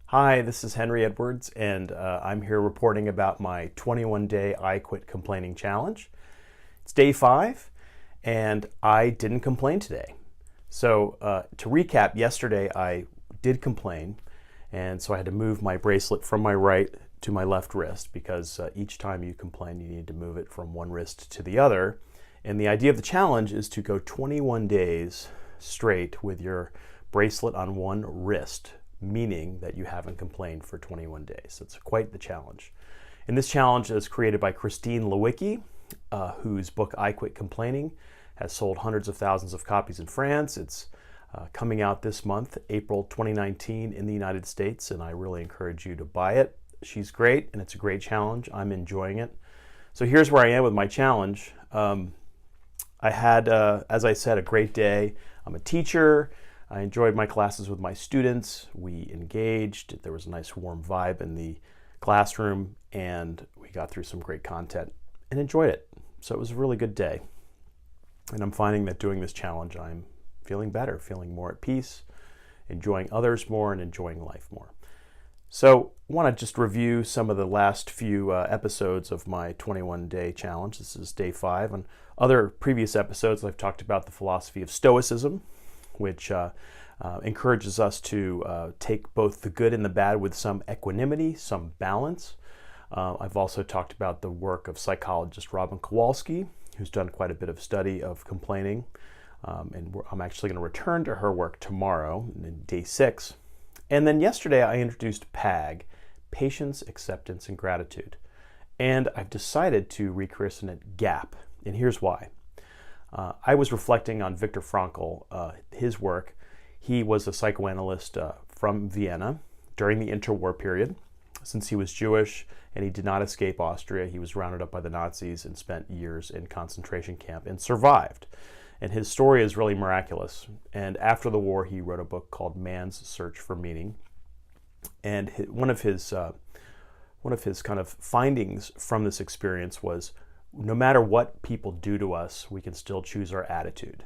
Hi, this is Henry Edwards, and I'm here reporting about my 21-day I Quit Complaining challenge. It's day 5, and I didn't complain today. So to recap, yesterday I did complain, and so I had to move my bracelet from my right to my left wrist because each time you complain, you need to move it from one wrist to the other. And the idea of the challenge is to go 21 days straight with your bracelet on one wrist, meaning that you haven't complained for 21 days. It's quite the challenge. And this challenge is created by Christine Lewicki, whose book I Quit Complaining has sold hundreds of thousands of copies in France. It's coming out this month, April 2019, in the United States, and I really encourage you to buy it. She's great, and it's a great challenge. I'm enjoying it. So here's where I am with my challenge. I had, as I said, a great day. I'm a teacher. I enjoyed my classes with my students. We engaged. There was a nice warm vibe in the classroom, and we got through some great content and enjoyed it. So it was a really good day. And I'm finding that doing this challenge, I'm feeling better, feeling more at peace, enjoying others more, and enjoying life more. So I want to just review some of the last few episodes of my 21-day challenge. This is day 5. On other previous episodes, I've talked about the philosophy of Stoicism, which encourages us to take both the good and the bad with some equanimity, some balance. I've also talked about the work of psychologist Robin Kowalski, who's done quite a bit of study of complaining. And I'm actually going to return to her work tomorrow, in day 6. And then yesterday I introduced PAG, Patience, Acceptance, and Gratitude. And I've decided to rechristen it GAP. And here's why. I was reflecting on Viktor Frankl, his work. He was a psychoanalyst from Vienna during the interwar period. Since he was Jewish and he did not escape Austria, he was rounded up by the Nazis and spent years in concentration camp and survived. And his story is really miraculous. And after the war, he wrote a book called Man's Search for Meaning. And one of his kind of findings from this experience was, no matter what people do to us, we can still choose our attitude.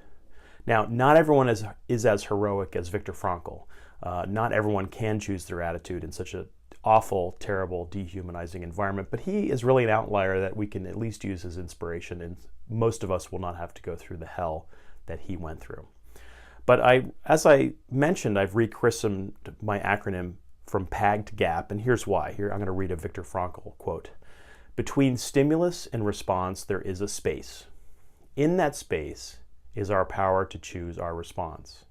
Now, not everyone is as heroic as Viktor Frankl. Not everyone can choose their attitude in such an awful, terrible, dehumanizing environment, but he is really an outlier that we can at least use as inspiration, and most of us will not have to go through the hell that he went through. But as I mentioned, I've rechristened my acronym from PAG to GAP, and here's why. Here, I'm going to read a Viktor Frankl quote. Between stimulus and response, there is a space. In that space is our power to choose our response.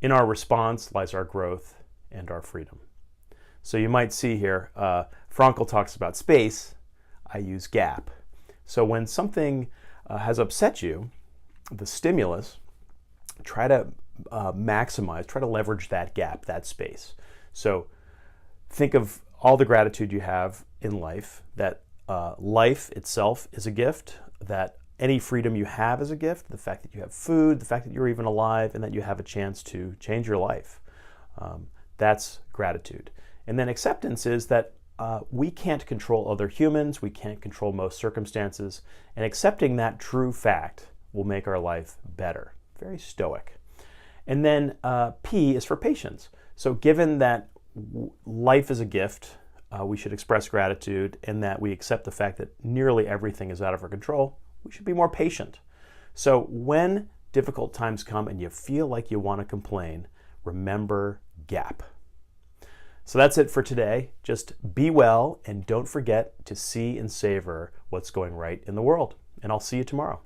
In our response lies our growth and our freedom. So you might see here, Frankl talks about space, I use gap. So when something has upset you, the stimulus, try to maximize, try to leverage that gap, that space. So think of all the gratitude you have in life, that life itself is a gift, that any freedom you have is a gift, the fact that you have food, the fact that you're even alive, and that you have a chance to change your life. That's gratitude. And then acceptance is that we can't control other humans, we can't control most circumstances, and accepting that true fact will make our life better. Very stoic. And then P is for patience. So given that life is a gift, we should express gratitude, and that we accept the fact that nearly everything is out of our control, we should be more patient. So when difficult times come and you feel like you want to complain, remember GAP. So that's it for today. Just be well, and don't forget to see and savor what's going right in the world. And I'll see you tomorrow.